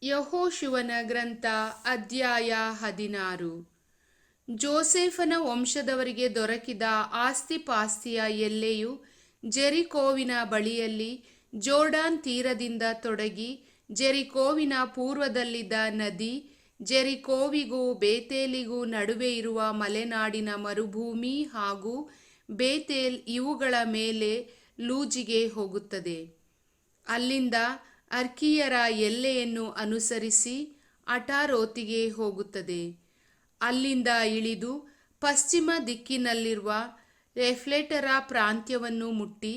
ಯೆಹೋಶುವನ ಗ್ರಂಥ ಅಧ್ಯಾಯ 16. ಜೋಸೇಫನ ವಂಶದವರಿಗೆ ದೊರಕಿದ ಆಸ್ತಿಪಾಸ್ತಿಯ ಎಲ್ಲೆಯು ಜೆರಿಕೋವಿನ ಬಳಿಯಲ್ಲಿ ಜೋರ್ಡಾನ್ ತೀರದಿಂದ ತೊಡಗಿ ಜೆರಿಕೋವಿನ ಪೂರ್ವದಲ್ಲಿದ್ದ ನದಿ, ಜೆರಿಕೋವಿಗೂ ಬೇತೇಲಿಗೂ ನಡುವೆ ಇರುವ ಮಲೆನಾಡಿನ ಮರುಭೂಮಿ ಹಾಗೂ ಬೇತೇಲ್ ಇವುಗಳ ಮೇಲೆ ಲೂಜಿಗೆ ಹೋಗುತ್ತದೆ. ಅಲ್ಲಿಂದ ಅರ್ಕೀಯರ ಎಲ್ಲೆಯನ್ನು ಅನುಸರಿಸಿ ಅಟಾರೋತಿಗೆ ಹೋಗುತ್ತದೆ. ಅಲ್ಲಿಂದ ಇಳಿದು ಪಶ್ಚಿಮ ದಿಕ್ಕಿನಲ್ಲಿರುವ ಎಫ್ಲೇಟರ ಪ್ರಾಂತ್ಯವನ್ನು ಮುಟ್ಟಿ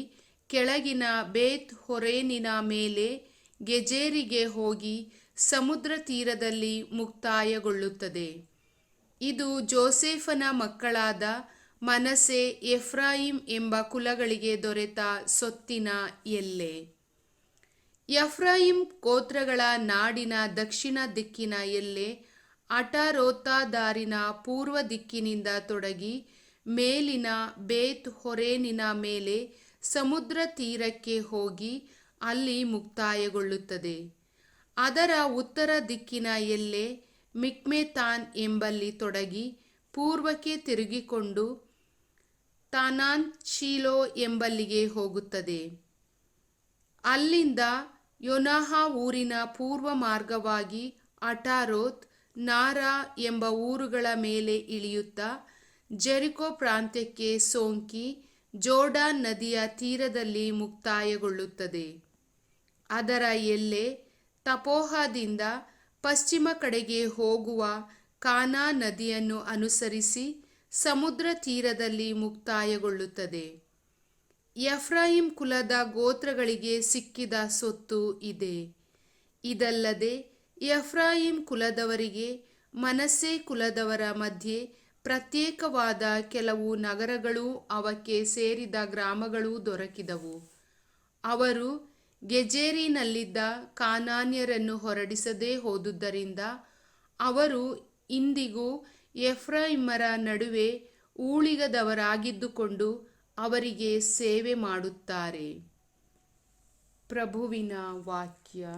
ಕೆಳಗಿನ ಬೇತ್ ಹೊರೇನಿನ ಮೇಲೆ ಗೆಜೇರಿಗೆ ಹೋಗಿ ಸಮುದ್ರ ತೀರದಲ್ಲಿ ಮುಕ್ತಾಯಗೊಳ್ಳುತ್ತದೆ. ಇದು ಜೋಸೇಫನ ಮಕ್ಕಳಾದ ಮನಸ್ಸೆ, ಎಫ್ರಾಯಿಮ್ ಎಂಬ ಕುಲಗಳಿಗೆ ದೊರೆತ ಸ್ವತ್ತಿನ ಎಲ್ಲೆ. ಎಫ್ರಾಯಿಮ್ ಗೋತ್ರಗಳ ನಾಡಿನ ದಕ್ಷಿಣ ದಿಕ್ಕಿನ ಎಲ್ಲೆ ಅಟಾರೋತಾದಾರಿನ ಪೂರ್ವ ದಿಕ್ಕಿನಿಂದ ತೊಡಗಿ ಮೇಲಿನ ಬೇತ್ ಹೊರೇನಿನ ಮೇಲೆ ಸಮುದ್ರ ತೀರಕ್ಕೆ ಹೋಗಿ ಅಲ್ಲಿ ಮುಕ್ತಾಯಗೊಳ್ಳುತ್ತದೆ. ಅದರ ಉತ್ತರ ದಿಕ್ಕಿನ ಎಲ್ಲೆ ಮಿಕ್ಮೆತಾನ್ ಎಂಬಲ್ಲಿ ತೊಡಗಿ ಪೂರ್ವಕ್ಕೆ ತಿರುಗಿಕೊಂಡು ತಾನಾತ್ ಶೀಲೋ ಎಂಬಲ್ಲಿಗೆ ಹೋಗುತ್ತದೆ. ಅಲ್ಲಿಂದ ಯೋನಾಹ ಊರಿನ ಪೂರ್ವ ಮಾರ್ಗವಾಗಿ ಅಟಾರೋತ್, ನಾರಾ ಎಂಬ ಊರುಗಳ ಮೇಲೆ ಇಳಿಯುತ್ತಾ ಜೆರಿಕೋ ಪ್ರಾಂತ್ಯಕ್ಕೆ ಸೋಂಕಿ ಜೋರ್ಡಾನ್ ನದಿಯ ತೀರದಲ್ಲಿ ಮುಕ್ತಾಯಗೊಳ್ಳುತ್ತದೆ. ಅದರ ಎಲ್ಲೆ ತಪೋಹದಿಂದ ಪಶ್ಚಿಮ ಕಡೆಗೆ ಹೋಗುವ ಕಾನಾ ನದಿಯನ್ನು ಅನುಸರಿಸಿ ಸಮುದ್ರ ತೀರದಲ್ಲಿ ಮುಕ್ತಾಯಗೊಳ್ಳುತ್ತದೆ. ಎಫ್ರಾಯಿಮ್ ಕುಲದ ಗೋತ್ರಗಳಿಗೆ ಸಿಕ್ಕಿದ ಸ್ವತ್ತು ಇದೆ. ಇದಲ್ಲದೆ ಎಫ್ರಾಯಿಮ್ ಕುಲದವರಿಗೆ ಮನಸ್ಸೆ ಕುಲದವರ ಮಧ್ಯೆ ಪ್ರತ್ಯೇಕವಾದ ಕೆಲವು ನಗರಗಳೂ ಅವಕ್ಕೆ ಸೇರಿದ ಗ್ರಾಮಗಳೂ ದೊರಕಿದವು. ಅವರು ಗೆಜೇರಿನಲ್ಲಿದ್ದ ಕಾನಾನ್ಯರನ್ನು ಹೊರಡಿಸದೆ ಹೋದುದರಿಂದ ಅವರು ಇಂದಿಗೂ ಎಫ್ರಾಯಿಮರ ನಡುವೆ ಊಳಿಗದವರಾಗಿದ್ದುಕೊಂಡು ಅವರಿಗೆ ಸೇವೆ ಮಾಡುತ್ತಾರೆ. ಪ್ರಭುವಿನ ವಾಕ್ಯ.